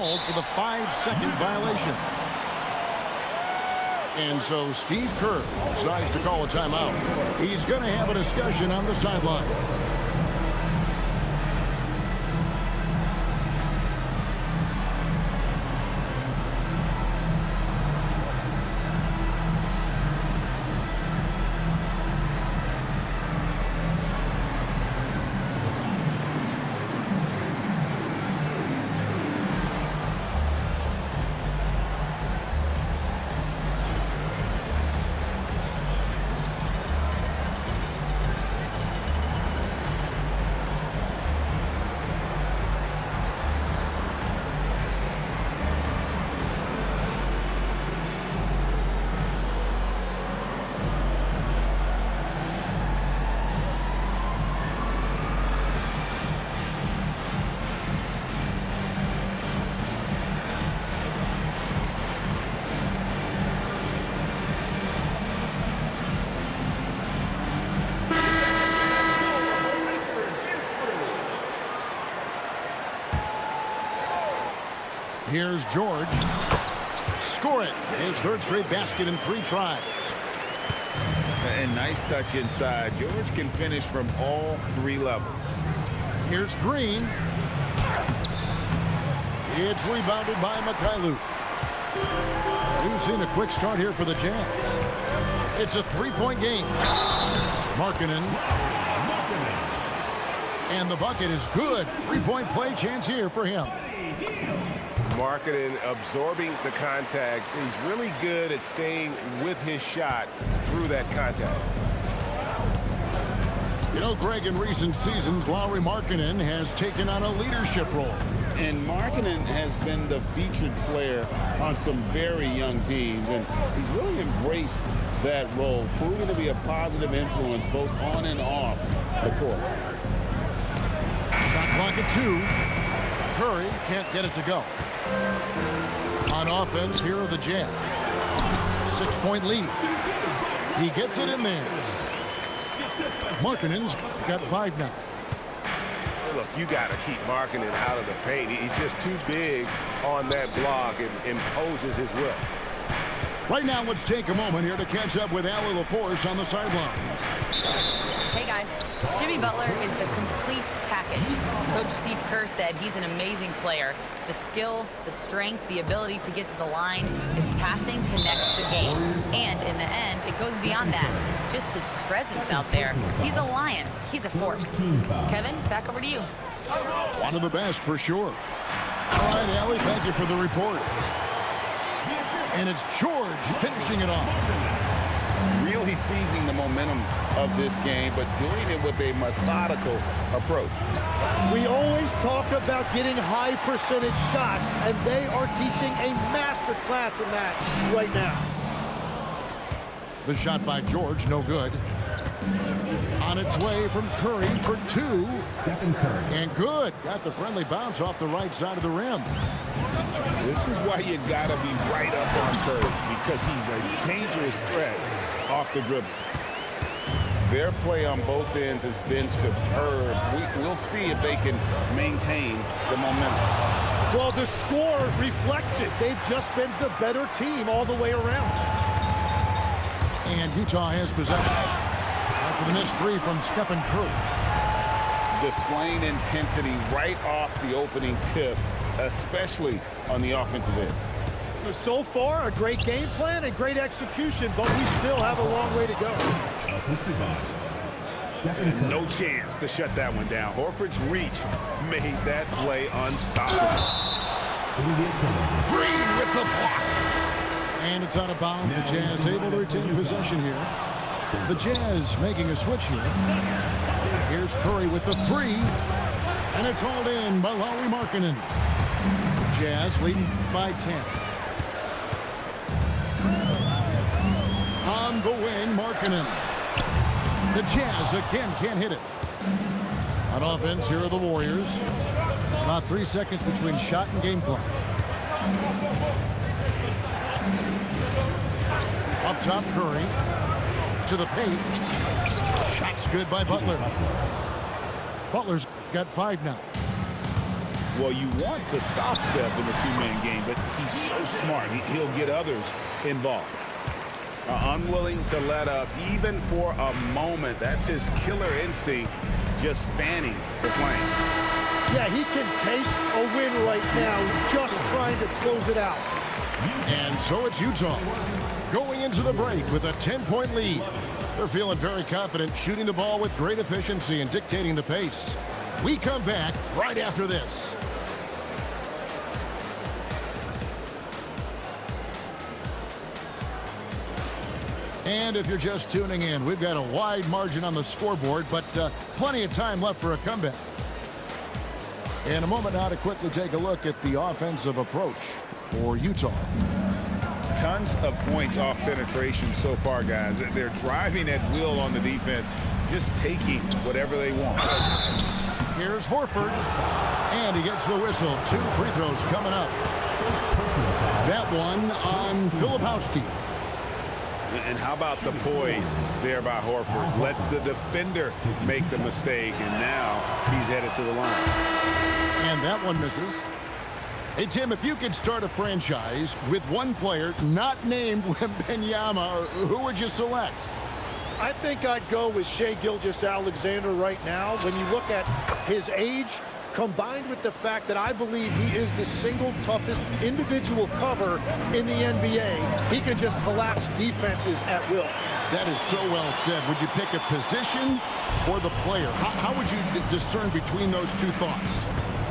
for the 5-second violation. And so Steve Kerr decides to call a timeout. He's going to have a discussion on the sideline. Here's George. Score it. His third straight basket in 3 tries. And nice touch inside. George can finish from all 3 levels. Here's Green. It's rebounded by Mikhailuk. We've seen a quick start here for the Jazz. It's a 3-point game. Markkanen. And the bucket is good. 3-point play chance here for him. Markkanen absorbing the contact. He's really good at staying with his shot through that contact. You know, Greg, in recent seasons, Lauri Markkanen has taken on a leadership role. And Markkanen has been the featured player on some very young teams, and he's really embraced that role, proving to be a positive influence both on and off the court. Shot clock at 2. Curry can't get it to go. On offense, here are the Jazz. 6-point lead. He gets it in there. Markkanen's got 5 now. Look, you got to keep Markkanen out of the paint. He's just too big on that block and imposes his will. Right now, let's take a moment here to catch up with Allie LaForce on the sidelines. Hey, guys. Jimmy Butler is the complete package. Coach Steve Kerr said he's an amazing player. The skill, the strength, the ability to get to the line, his passing connects the game. And in the end, it goes beyond that. Just his presence out there. He's a lion. He's a force. Kevin, back over to you. One of the best for sure. All right, Allie, thank you for the report. And it's George finishing it off. Really seizing the momentum of this game, but doing it with a methodical approach. We always talk about getting high percentage shots, and they are teaching a master class in that right now. The shot by George, no good. On its way from Curry for 2. Stephen Curry. And good. Got the friendly bounce off the right side of the rim. This is why you gotta be right up on Curry, because he's a dangerous threat off the dribble. Their play on both ends has been superb. We'll see if they can maintain the momentum. Well, the score reflects it. They've just been the better team all the way around. And Utah has possession. After the missed 3 from Stephen Curry. Displaying intensity right off the opening tip, especially on the offensive end. So far, a great game plan and great execution, but we still have a long way to go. No chance to shut that one down. Horford's reach made that play unstoppable. Green with the block. And it's out of bounds. The Jazz able to retain possession here. The Jazz making a switch here. Here's Curry with the 3. And it's hauled in by Lauri Markkanen. Jazz leading by 10. On the wing, Markkanen. The Jazz again can't hit it. On offense, here are the Warriors. About 3 seconds between shot and game clock. Up top, Curry. To the paint. Shot's good by Butler. Butler's got 5 now. Well, you want to stop Steph in the two-man game, but he's so smart. He'll get others involved. Unwilling to let up even for a moment. That's his killer instinct, just fanning the flame. Yeah, he can taste a win right now, just trying to close it out. And so it's Utah going into the break with a 10-point lead. They're feeling very confident, shooting the ball with great efficiency and dictating the pace. We come back right after this. And if you're just tuning in, we've got a wide margin on the scoreboard, but plenty of time left for a comeback. In a moment now to quickly take a look at the offensive approach for Utah. Tons of points off penetration so far, guys. They're driving at will on the defense, just taking whatever they want. Here's Horford, and he gets the whistle. 2 free throws coming up. That one on Filipowski. And how about the poise there by Horford? Lets the defender make the mistake, and now he's headed to the line. And that one misses. Hey, Tim, if you could start a franchise with one player not named Wembanyama, who would you select? I think I'd go with Shai Gilgeous-Alexander right now. When you look at his age, combined with the fact that I believe he is the single toughest individual cover in the NBA, he can just collapse defenses at will. That is so well said. Would you pick a position or the player? How would you discern between those two thoughts?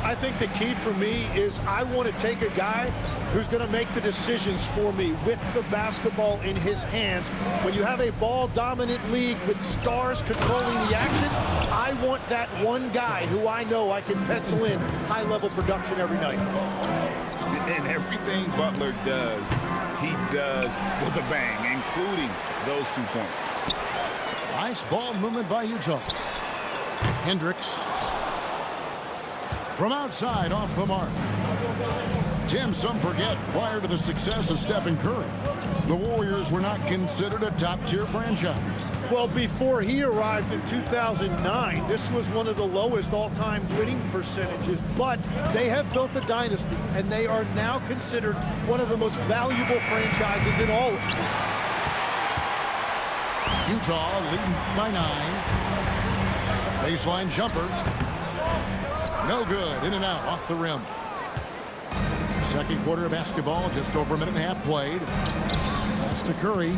I think the key for me is I want to take a guy who's going to make the decisions for me with the basketball in his hands. When you have a ball-dominant league with stars controlling the action, I want that one guy who I know I can pencil in high-level production every night. And everything Butler does, he does with a bang, including those 2 points. Nice ball movement by Utah. Hendricks. From outside, off the mark. Tim, some forget, prior to the success of Stephen Curry, the Warriors were not considered a top-tier franchise. Well, before he arrived in 2009, this was one of the lowest all-time winning percentages, but they have built a dynasty, and they are now considered one of the most valuable franchises in all of sports. Utah leading by 9. Baseline jumper. No good. In and out. Off the rim. Second quarter of basketball. Just over a minute and a half played. That's to Curry.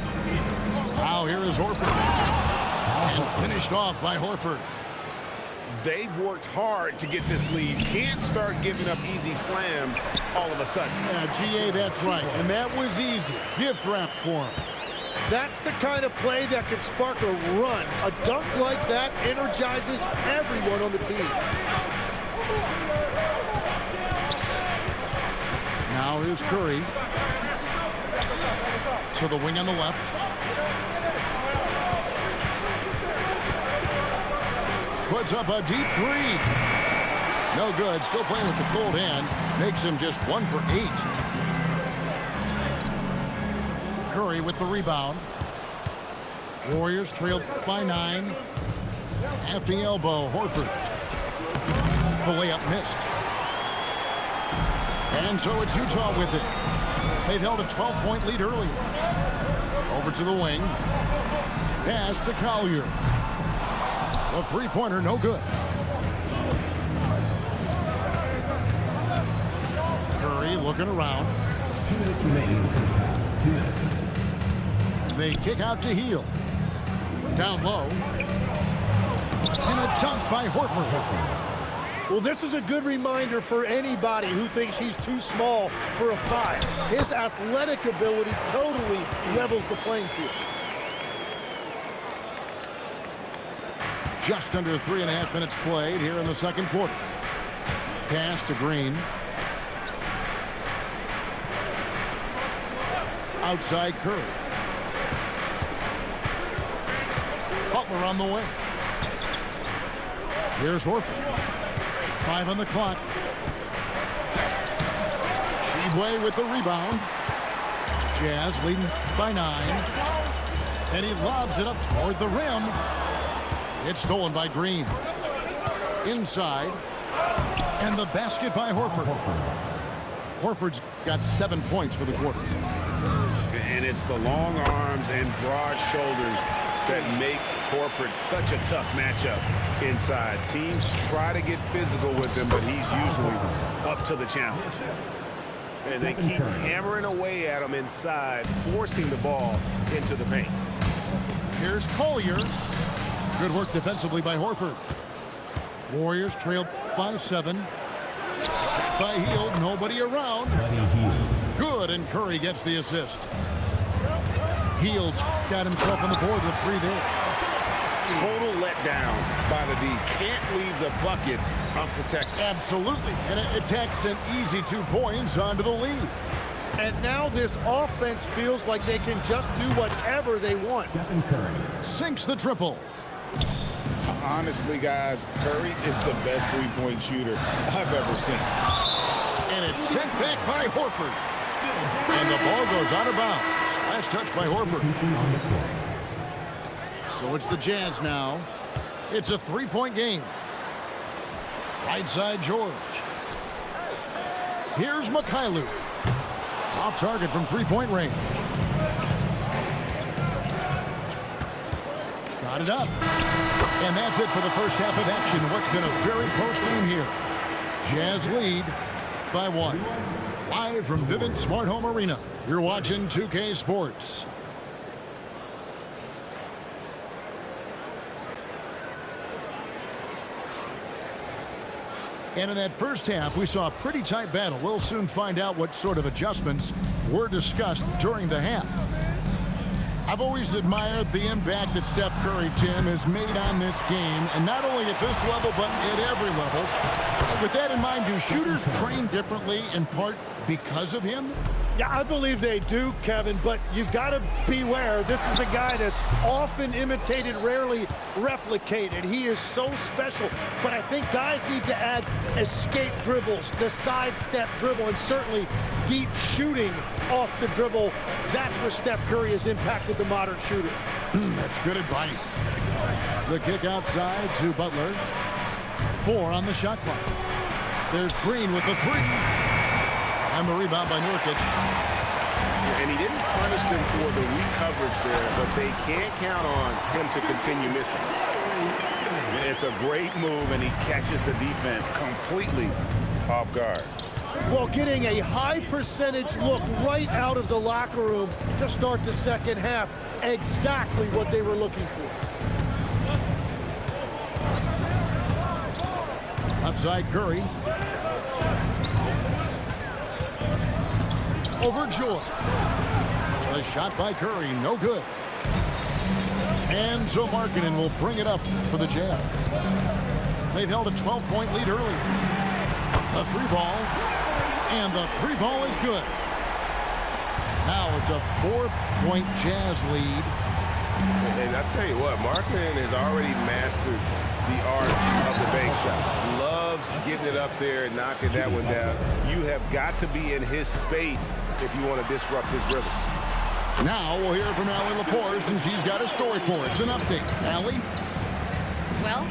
Now here is Horford. And finished off by Horford. They've worked hard to get this lead. Can't start giving up easy slams all of a sudden. Yeah, GA, that's right. And that was easy. Gift wrap for him. That's the kind of play that can spark a run. A dunk like that energizes everyone on the team. Now here's Curry. To the wing on the left. Puts up a deep 3. No good. Still playing with the cold hand. Makes him just 1 for 8. Curry with the rebound. Warriors trailed by 9. At the elbow, Horford. The layup missed. And so it's Utah with it. They've held a 12-point lead earlier. Over to the wing. Pass to Collier. The three-pointer, no good. Curry looking around. 2 minutes remaining in the first half. 2 minutes. They kick out to Heel. Down low. And a dunk by Horford. Well, this is a good reminder for anybody who thinks he's too small for a 5. His athletic ability totally levels the playing field. Just under 3.5 minutes played here in the second quarter. Pass to Green. Outside Curry. Butler on the way. Here's Horford. 5 on the clock. Shibwe with the rebound. Jazz leading by 9. And he lobs it up toward the rim. It's stolen by Green. Inside. And the basket by Horford. Horford's got 7 points for the quarter. And it's the long arms and broad shoulders that make Horford such a tough matchup inside. Teams try to get physical with him, but he's usually up to the challenge. And they keep hammering away at him inside, forcing the ball into the paint. Here's Collier. Good work defensively by Horford. Warriors trailed by 7. By Hield, nobody around. Good, and Curry gets the assist. Hield's got himself on the board with 3 there. Total letdown by the D. Can't leave the bucket unprotected. Absolutely, and it takes an easy 2 points onto the lead. And now this offense feels like they can just do whatever they want. Stephen Curry. Sinks the triple. Honestly, guys, Curry is the best three-point shooter I've ever seen. And it's sent back by Horford. And the ball goes out of bounds. Last touch by Horford. So it's the Jazz now. It's a 3-point game. Right side George. Here's Mikhailuk. Off target from 3-point range. Got it up. And that's it for the first half of action. What's been a very close game here. Jazz lead by 1. Live from Vivint Smart Home Arena. You're watching 2K Sports. And in that first half, we saw a pretty tight battle. We'll soon find out what sort of adjustments were discussed during the half. I've always admired the impact that Steph Curry, Tim, has made on this game, and not only at this level, but at every level. With that in mind, do shooters train differently in part because of him? Yeah, I believe they do, Kevin, but you've got to beware. This is a guy that's often imitated, rarely replicated. He is so special, but I think guys need to add escape dribbles, the sidestep dribble, and certainly deep shooting off the dribble. That's where Steph Curry has impacted the modern shooter. That's good advice. The kick outside to Butler. 4 on the shot clock. There's Green with the 3. And the rebound by Nurkic. And he didn't punish them for the weak coverage there, but they can't count on him to continue missing. It's a great move, and he catches the defense completely off guard. Well, getting a high percentage look right out of the locker room to start the second half. Exactly what they were looking for. Outside Curry. Over George. The shot by Curry, no good. And so Markkanen will bring it up for the Jazz. They've held a 12-point lead earlier. The 3 ball. And the 3 ball is good. Now it's a 4-point Jazz lead. And I tell you what, Markkanen has already mastered the art of the bank shot. Loves getting it up there and knocking that one down. You have got to be in his space if you want to disrupt his rhythm. Now we'll hear from Allie Laporte, and she's got a story for us. An update. Allie? Well,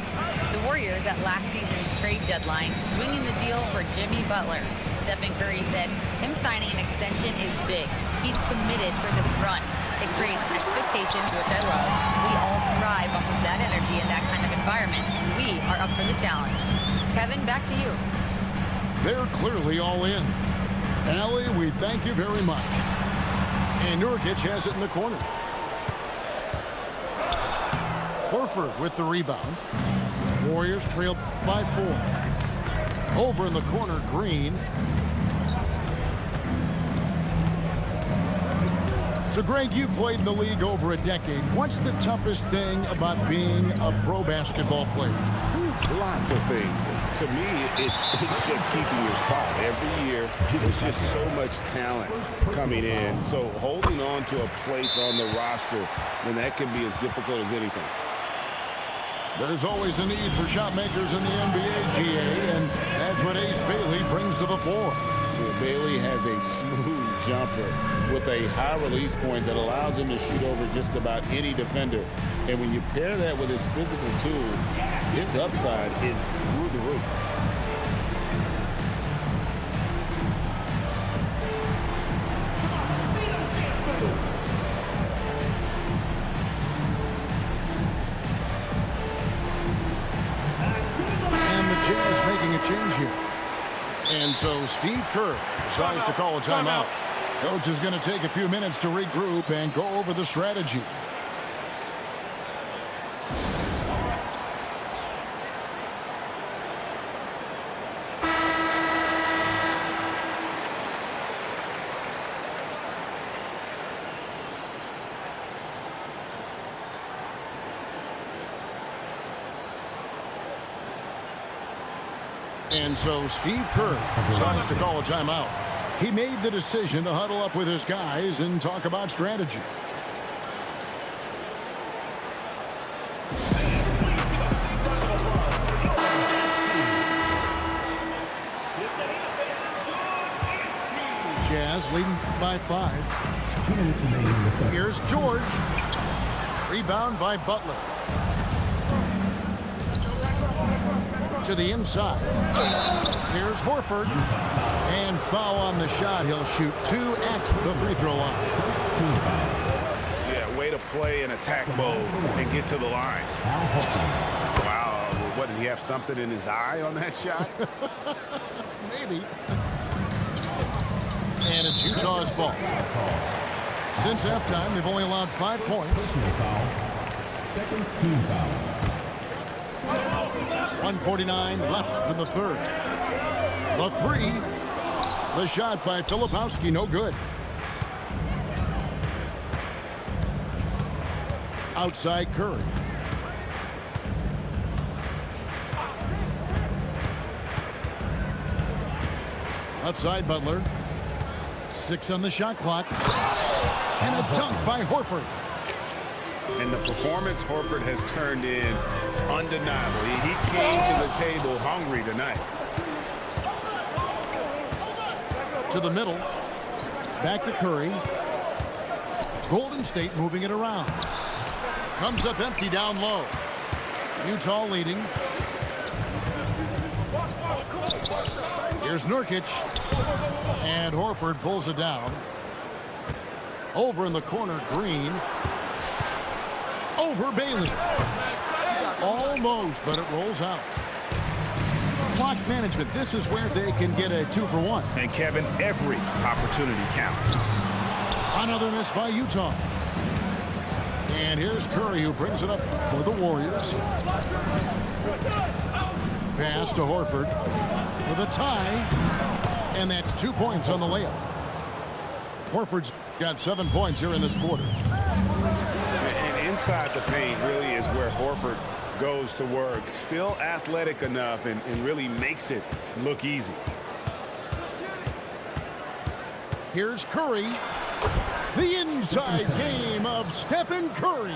the Warriors at last season's trade deadline swinging the deal for Jimmy Butler. Stephen Curry said him signing an extension is big. He's committed for this run. It creates expectations, which I love. We all thrive off of that energy and that kind of environment. We are up for the challenge. Kevin, back to you. They're clearly all in. Allie, we thank you very much. And Nurkic has it in the corner. Horford with the rebound. Warriors trail by 4. Over in the corner, Green. So, Greg, you played in the league over a decade. What's the toughest thing about being a pro basketball player? Lots of things. To me, it's just keeping your spot. Every year, there's just so much talent coming in. So holding on to a place on the roster, then that can be as difficult as anything. There's always a need for shot makers in the NBA, GA, and that's what Ace Bailey brings to the floor. Bailey has a smooth jumper with a high release point that allows him to shoot over just about any defender. And when you pair that with his physical tools, his upside is through the roof. And so Steve Kerr decides to call a timeout. Coach is going to take a few minutes to regroup and go over the strategy. And so Steve Kerr decides to call a timeout. He made the decision to huddle up with his guys and talk about strategy. Jazz leading by 5. 2 minutes remaining in the third. Here's George. Rebound by Butler. To the inside. Here's Horford. And foul on the shot. He'll shoot 2 at the free throw line. Yeah, way to play in attack mode and get to the line. Wow, what, did he have something in his eye on that shot? Maybe. And it's Utah's ball. Since halftime, they've only allowed 5 points. Second team foul. 1:49 left in the third. The 3. The shot by Filipowski, no good. Outside Curry. Left side Butler. 6 on the shot clock. And a dunk by Horford. And the performance Horford has turned in undeniable. He came to the table hungry tonight. To the middle. Back to Curry. Golden State moving it around. Comes up empty down low. Utah leading. Here's Nurkic. And Horford pulls it down. Over in the corner, Green. Over Bailey. Almost, but it rolls out. Clock management. This is where they can get a 2-for-1. And Kevin, every opportunity counts. Another miss by Utah. And here's Curry, who brings it up for the Warriors. Pass to Horford for the tie. And that's 2 points on the layup. Horford's got 7 points here in this quarter. And inside the paint really is where Horford goes to work. Still athletic enough and really makes it look easy. Here's Curry. The inside game of Stephen Curry.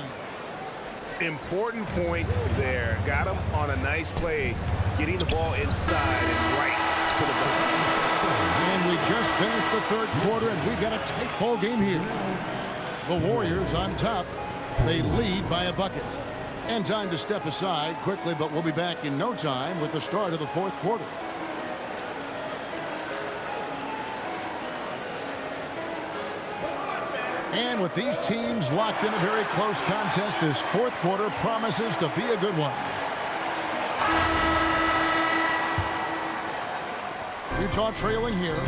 Important points there. Got him on a nice play, getting the ball inside and right to the ball. And we just finished the third quarter, and we've got a tight ball game here. The Warriors on top. They lead by a bucket. And time to step aside quickly, but we'll be back in no time with the start of the fourth quarter. And with these teams locked in a very close contest, this fourth quarter promises to be a good one. Utah trailing here.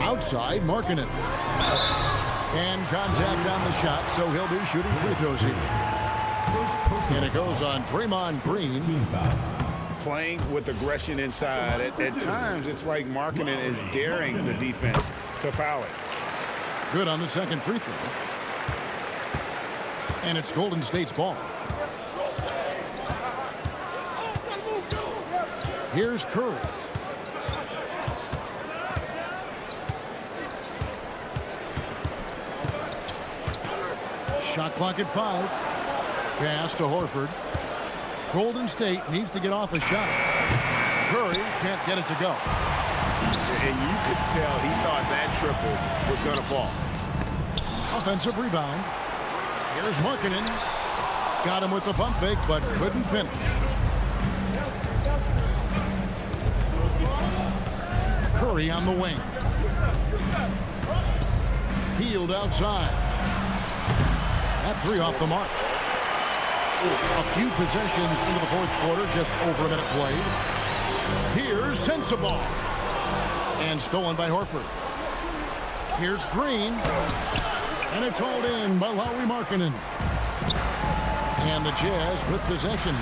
Outside, Markkanen. And contact on the shot, so he'll be shooting free throws here. And it goes on Draymond Green. Playing with aggression inside. At times, it's like Markkanen is daring the defense to foul it. Good on the second free throw. And it's Golden State's ball. Here's Curry. Shot clock at 5. Pass to Horford. Golden State needs to get off a shot. Curry can't get it to go. And you could tell he thought that triple was going to fall. Offensive rebound. Here's Markkanen. Got him with the pump fake, but couldn't finish. Curry on the wing. Healed outside. That 3 off the mark. A few possessions into the fourth quarter, just over a minute played. Here's Sensabaugh. And stolen by Horford. Here's Green. And it's hauled in by Lauri Markkanen. And the Jazz with possession.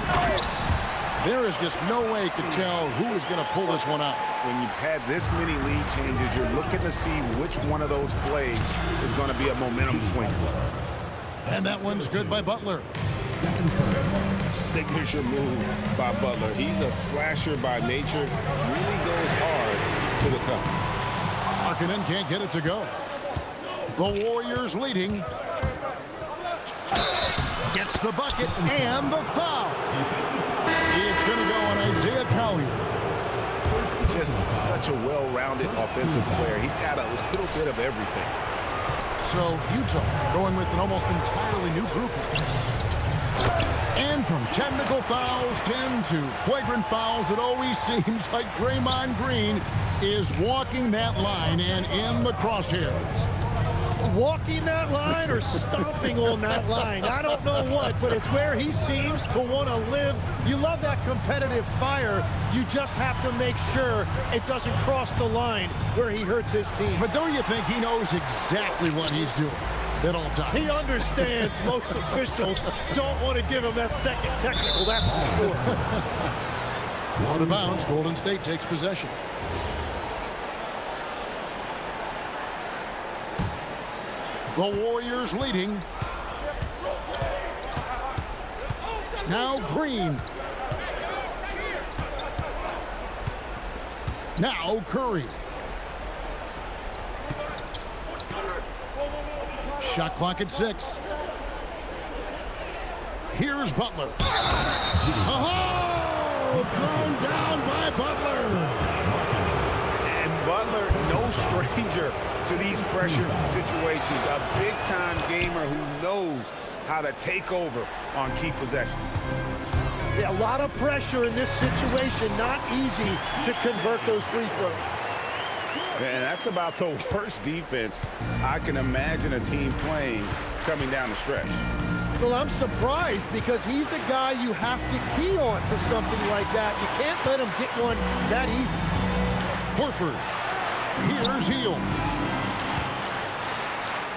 There is just no way to tell who is going to pull this one out. When you've had this many lead changes, you're looking to see which one of those plays is going to be a momentum swing. And that one's good by Butler. Signature move by Butler. He's a slasher by nature. Really goes hard to the cup. Markkanen can't get it to go. The Warriors leading. Gets the bucket and the foul. It's going to go on Isaiah Collier. Just such a well-rounded offensive player. He's got a little bit of everything. So Utah going with an almost entirely new group. And from technical fouls, 10 to flagrant fouls, it always seems like Draymond Green is walking that line and in the crosshairs. Walking that line or stomping on that line. I don't know what, but it's where he seems to want to live. You love that competitive fire. You just have to make sure it doesn't cross the line where he hurts his team. But don't you think he knows exactly what he's doing at all times? He understands most officials don't want to give him that second technical, that's for sure. Out of bounds, Golden State takes possession. The Warriors leading. Now Green. Now Curry. Shot clock at 6. Here's Butler. Oh! Thrown down by Butler. And Butler, no stranger to these pressure situations. A big-time gamer who knows how to take over on key possessions. Yeah, a lot of pressure in this situation. Not easy to convert those free throws. And that's about the worst defense I can imagine a team playing coming down the stretch. Well, I'm surprised because he's a guy you have to key on for something like that. You can't let him get one that easy. Horford. Here's Hield.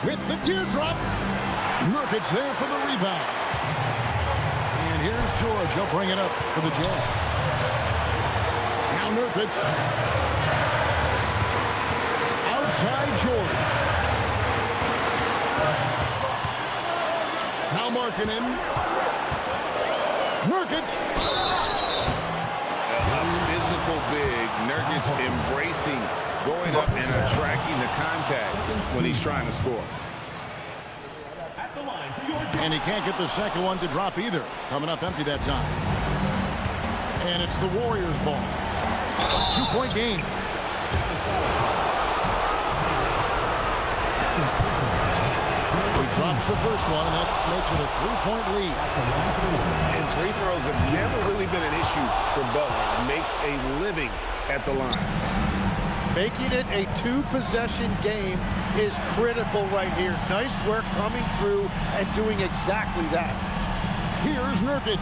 With the teardrop. Nurkic there for the rebound. And here's George. He'll bring it up for the Jazz. Now Nurkic. Outside George. Now Markkanen. Nurkic. A physical big. Nurkic embracing, going up and attracting the contact when he's trying to score. And he can't get the second one to drop either. Coming up empty that time. And it's the Warriors' ball. A 2-point game. He drops the first one, and that makes it a 3-point lead. And free throws have never really been an issue for Butler. Makes a living at the line. Making it a 2-possession game is critical right here. Nice work coming through and doing exactly that. Here's Nurkic.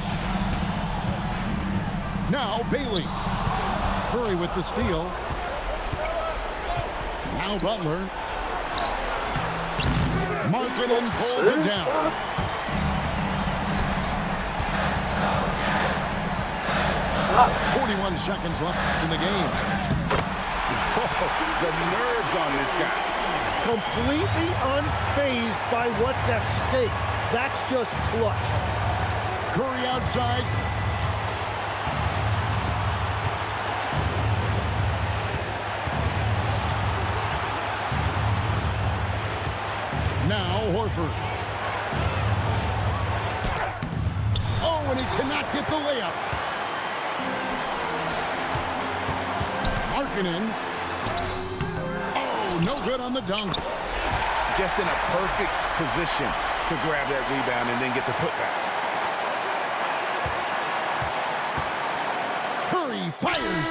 Now Bailey. Curry with the steal. Now Butler. Markkanen pulls it down. Shot. 41 seconds left in the game. The nerves on this guy. Completely unfazed by what's at stake. That's just clutch. Curry outside. Now Horford. Oh, and he cannot get the layup. Markkanen. Oh, no good on the dunk. Just in a perfect position to grab that rebound and then get the putback. Curry fires.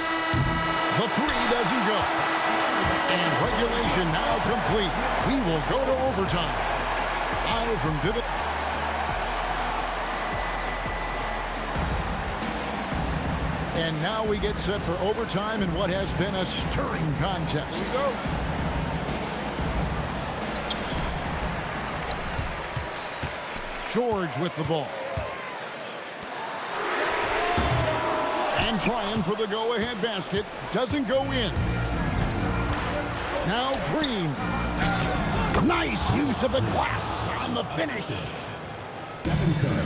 The 3 doesn't go. And regulation now complete. We will go to overtime. Live from Vivint. And now we get set for overtime in what has been a stirring contest. Here we go. George with the ball. And trying for the go-ahead basket. Doesn't go in. Now Green. Nice use of the glass on the finish.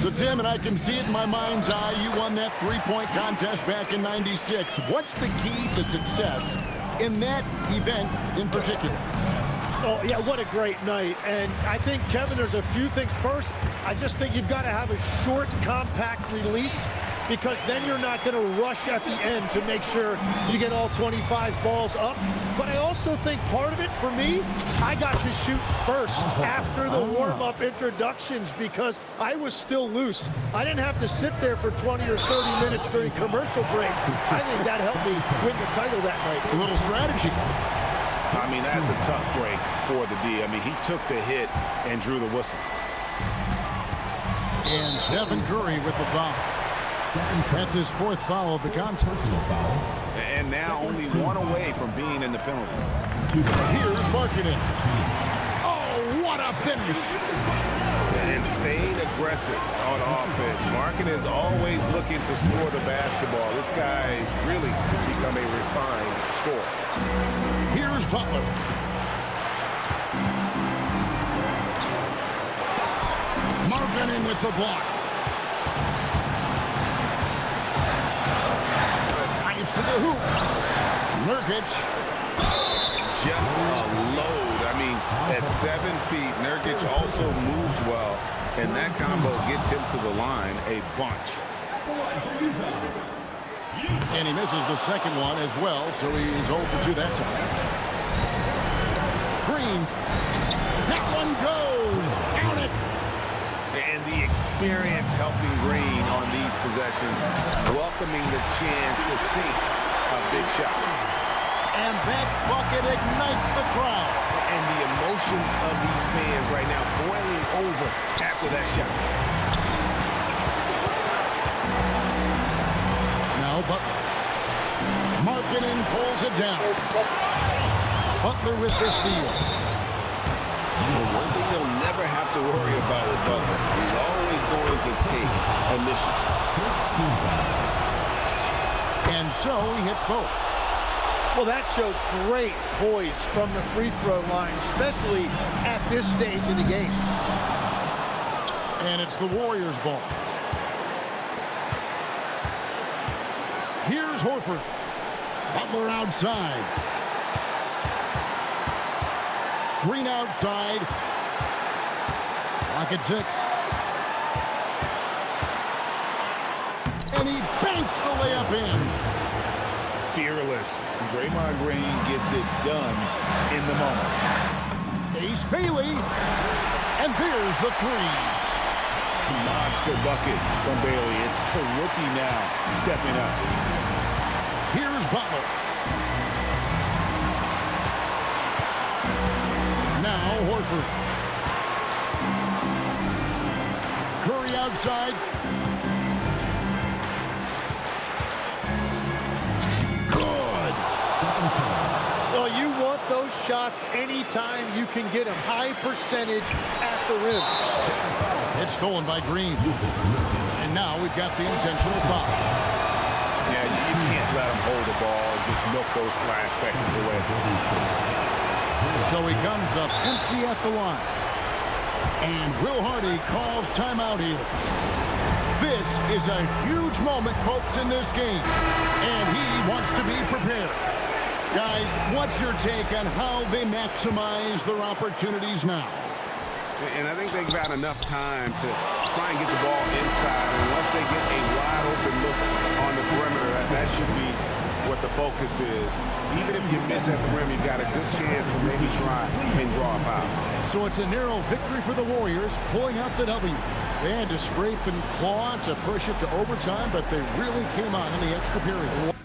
So, Tim, and I can see it in my mind's eye, you won that three-point contest back in '96. What's the key to success in that event in particular? Oh, yeah, what a great night. And I think, Kevin, there's a few things. First, I just think you've got to have a short, compact release, because then you're not going to rush at the end to make sure you get all 25 balls up. But I also think part of it, for me, I got to shoot first after the warm-up introductions because I was still loose. I didn't have to sit there for 20 or 30 minutes during commercial breaks. I think that helped me win the title that night. A little strategy. I mean, that's a tough break for the D. I mean, he took the hit and drew the whistle. And Stephen Curry with the foul. That's his fourth foul of the contest. And now only one away from being in the penalty. Here's Markkanen. Oh, what a finish. And staying aggressive on offense. Markkanen is always looking to score the basketball. This guy has really become a refined scorer. Here's Butler. Markkanen with the block. Nice to the hoop. Nurkic. Just a load. I mean, at 7 feet, Nurkic also moves well, and that combo gets him to the line a bunch. And he misses the second one as well, so he's 0 for 2 that time. Green. That one goes. Count it. And the experience helping Green on these possessions, welcoming the chance to sink a big shot. And that bucket ignites the crowd. And the emotions of these fans right now boiling over after that shot. Now Butler. Markkanen pulls it down. Butler with the steal. One thing you'll never have to worry about with Butler, he's always going to take initiative. And so he hits both. Well, that shows great poise from the free throw line, especially at this stage of the game. And it's the Warriors' ball. Here's Horford. Butler outside. Green outside. Clock at 6. And he banks the layup in. Fearless. Draymond Green gets it done in the moment. Ace Bailey. And there's the 3. Monster bucket from Bailey. It's the rookie now stepping up. Here's Butler. Now Horford. Curry outside. Good. Well, you want those shots anytime you can get them. High percentage at the rim. It's stolen by Green. And now we've got the intentional foul. Yeah, you can't let him hold the ball and just milk those last seconds away. So he comes up empty at the line. And Will Hardy calls timeout here. This is a huge moment, folks, in this game. And he wants to be prepared. Guys, what's your take on how they maximize their opportunities now? And I think they've got enough time to try and get the ball inside. And once they get a wide open look on the perimeter, that should be what the focus is. Even if you miss at the rim, you've got a good chance to maybe try and draw a foul. So it's a narrow victory for the Warriors, pulling out the W. They had to scrape and claw to push it to overtime, but they really came on in the extra period.